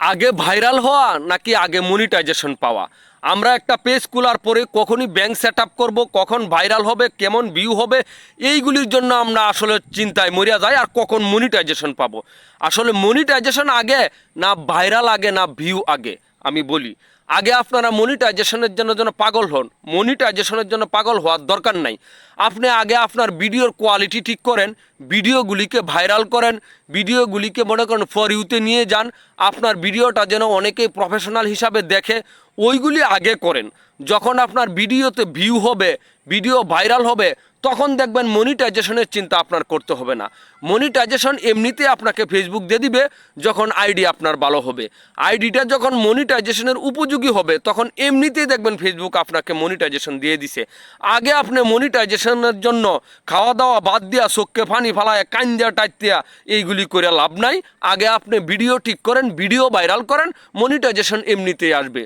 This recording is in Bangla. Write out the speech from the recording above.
আগে ভাইরাল হওয়া নাকি আগে মনিটাইজেশন পাওয়া? আমরা একটা পেজ খোলার পরে কখনই ব্যাংক সেট আপ করবো, কখন ভাইরাল হবে, কেমন ভিউ হবে, এইগুলির জন্য আমরা আসলে চিন্তায় মরিয়া যাই। আর কখন মনিটাইজেশন পাবো, আসলে মনিটাইজেশন আগে না ভাইরাল আগে না ভিউ আগে? আমি বলি, আগে আপনারা মনিটাইজেশনের জন্য পাগল হন। মনিটাইজেশনের জন্য পাগল হওয়ার দরকার নাই। আপনি আগে আপনার ভিডিওর কোয়ালিটি ঠিক করেন, ভিডিওগুলিকে ভাইরাল করেন, ভিডিওগুলিকে মনে করেন ফর ইউতে নিয়ে যান। আপনার ভিডিওটা যেন অনেকেই প্রফেশনাল হিসাবে দেখে, ওইগুলি আগে করেন। যখন আপনার ভিডিওতে ভিউ হবে, ভিডিও ভাইরাল হবে, তখন দেখবেন মনিটাইজেশনের চিন্তা আপনার করতে হবে না। মনিটাইজেশন এমনিতে আপনাকে ফেসবুক দিয়ে দিবে যখন আইডি আপনার ভালো হবে। আইডিটা যখন মনিটাইজেশনের উপযোগী হবে, তখন এমনিতেই দেখবেন ফেসবুক আপনাকে মনিটাইজেশন দিয়ে দিছে। আগে আপনি মনিটাইজেশনের জন্য খাওয়া দাওয়া বাদ দিয়া, চোখকে পানি ফালায়, কান দিয়া, টাইট দিয়া, এইগুলি করে লাভ নাই। আগে আপনি ভিডিও ঠিক করেন, ভিডিও ভাইরাল করেন, মনিটাইজেশন এমনিতেই আসবে।